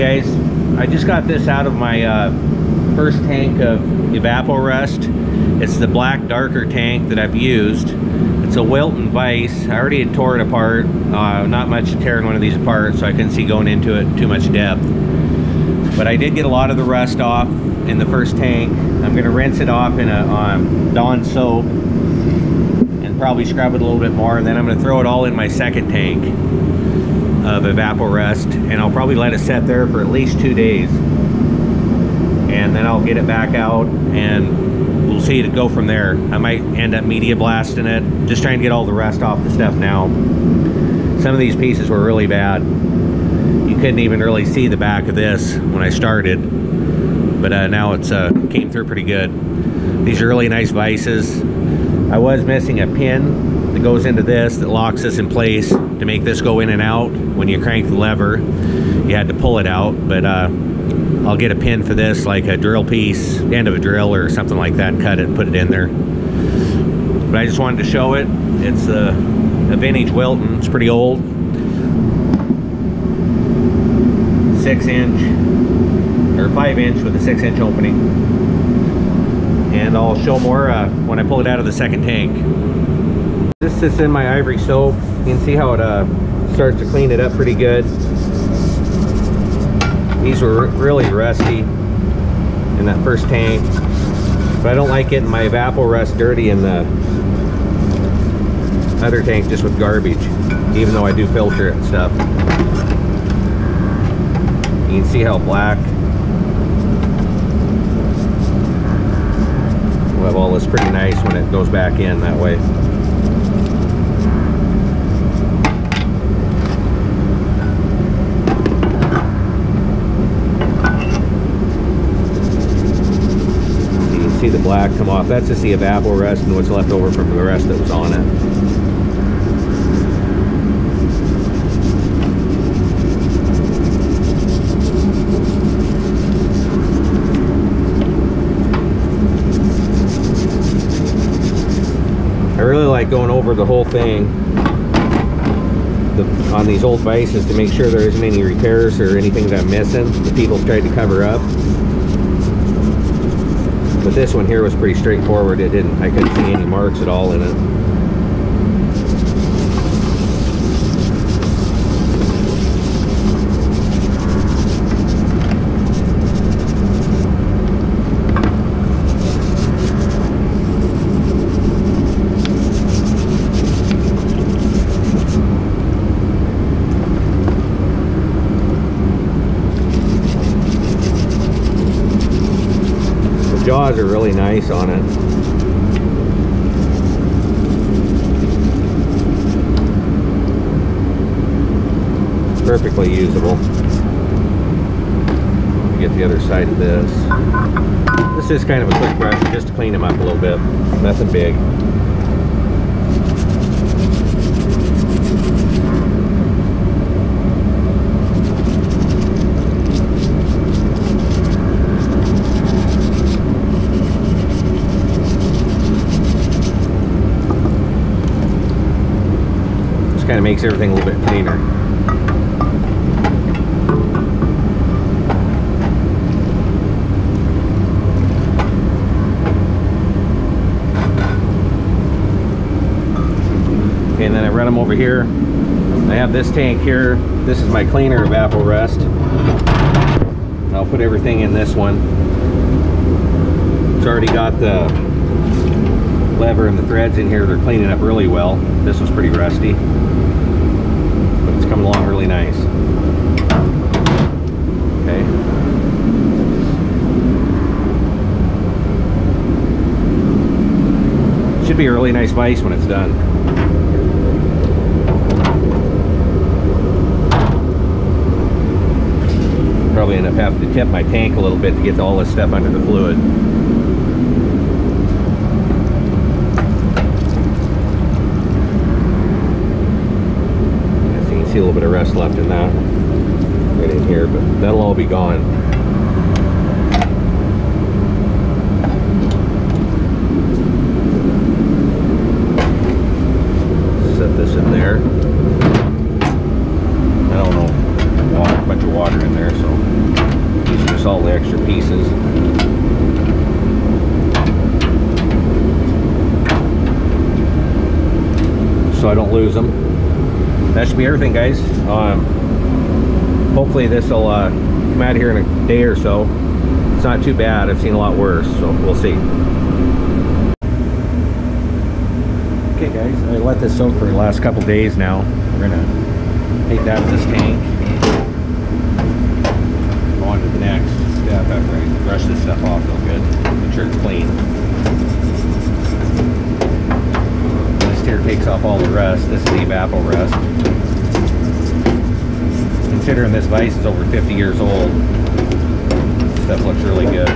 guys, I just got this out of my first tank of Evapo-Rust. It's the black darker tank that I've used. It's a Wilton Vise. I already had tore it apart. Not much tearing one of these apart, so I couldn't see going into it too much depth. But I did get a lot of the rust off in the first tank. I'm going to rinse it off in a Dawn soap and probably scrub it a little bit more, and then I'm going to throw it all in my second tank of Evapo-Rust, and I'll probably let it set there for at least 2 days, and then I'll get it back out and we'll see to go from there. I might end up media blasting it, just trying to get all the rust off the stuff now. Some of these pieces were really bad. You couldn't even really see the back of this when I started, but now it's came through pretty good. These are really nice vices. I was missing a pin that goes into this that locks this in place to make this go in and out. When you crank the lever, you had to pull it out, but I'll get a pin for this, like a drill piece, end of a drill or something like that, and cut it and put it in there. But I just wanted to show it. It's a vintage Wilton. It's pretty old. 6-inch or 5-inch with a 6-inch opening. And I'll show more when I pull it out of the second tank. This sits in my ivory soap. You can see how it starts to clean it up pretty good. These were really rusty in that first tank, but I don't like getting my Evapo-Rust dirty in the other tank just with garbage, even though I do filter it and stuff. You can see how black. We'll have all this pretty nice when it goes back in that way. See the black come off. That's just the Evapo-Rust and what's left over from the rest that was on it. I really like going over the whole thing on these old vices to make sure there isn't any repairs or anything that I'm missing that people have tried to cover up. But this one here was pretty straightforward. I couldn't see any marks at all in it. Jaws are really nice on it. Perfectly usable. Get the other side of this. This is kind of a quick brush just to clean them up a little bit. Nothing big. Kind of makes everything a little bit cleaner. Okay, and then I run them over here. I have this tank here. This is my cleaner Evapo-Rust. I'll put everything in this one. It's already got the lever and the threads in here. They're cleaning up really well. This was pretty rusty, but it's coming along really nice. Okay. Should be a really nice vise when it's done. Probably end up having to tip my tank a little bit to get all this stuff under the fluid. See a little bit of rust left in that right in here, but that'll all be gone. Set this in there. I don't know, a bunch of water in there, so vices. So I don't lose them. That should be everything, guys. Hopefully this will come out here in a day or so. It's not too bad. I've seen a lot worse, so we'll see. Okay guys, I let this soak for the last couple days now. We're gonna take that in this tank, go on to the next step after I brush this stuff off real good, make sure it's clean. This here takes off all the rust. This is the evapor rust. Considering this vise is over 50 years old, stuff looks really good.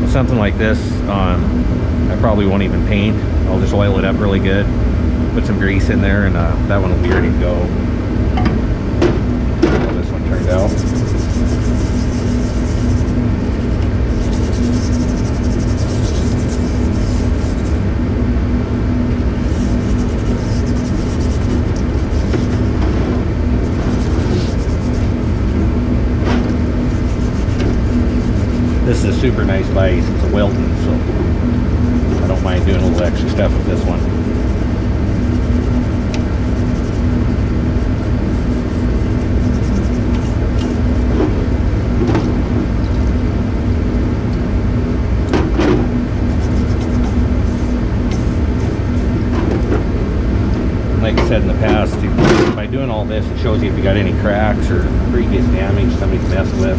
Something like this, I probably won't even paint. I'll just oil it up really good, put some grease in there, and that one will be ready to go. How this one turned out. This is a super nice vise. It's a Wilton, so I don't mind doing a little extra stuff with this one. Like I said in the past, by doing all this, it shows you if you got any cracks or previous damage somebody's messed with.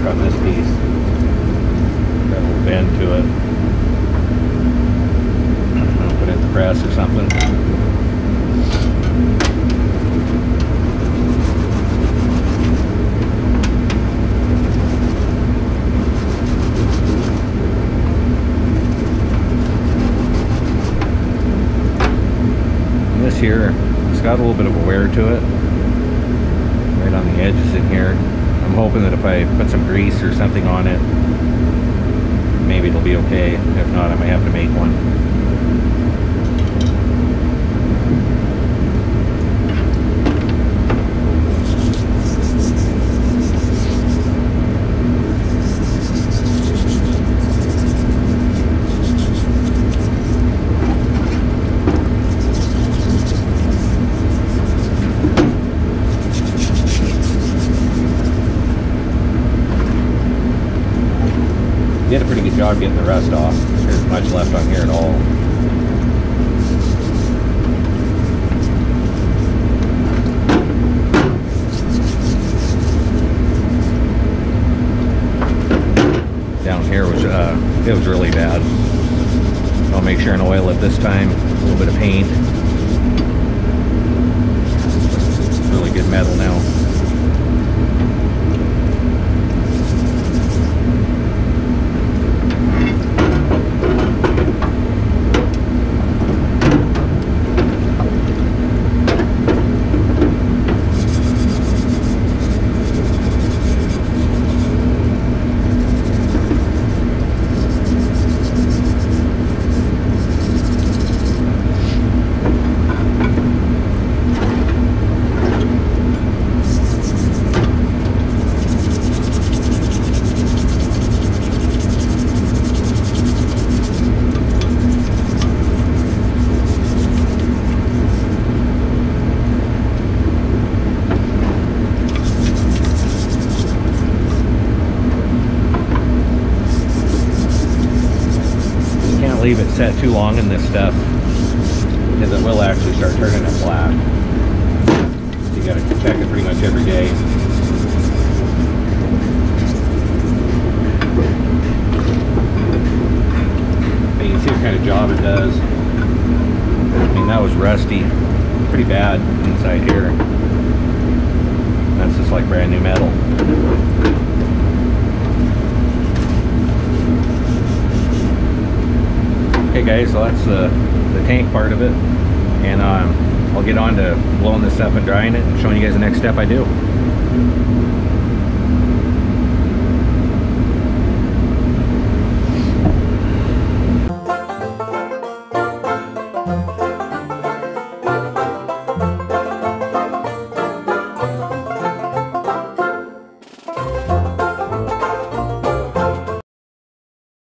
On this piece, got a little bend to it. I'll put it in the press or something. And this here, it's got a little bit of a wear to it, right on the edges in here. I'm hoping that if I put some grease or something on it, maybe it'll be okay. If not, I might have to make one. Did a pretty good job getting the rust off. There's much left on here at all. Down here was it was really bad. I'll make sure and oil it this time. A little bit of paint. It's really good metal now. leave it set too long in this stuff, because it will actually start turning it black. So you got to check it pretty much every day. But you can see what kind of job it does. I mean, that was rusty pretty bad inside here. That's just like brand new metal. Okay guys, so that's the tank part of it, and I'll get on to blowing this stuff and drying it and showing you guys the next step I do.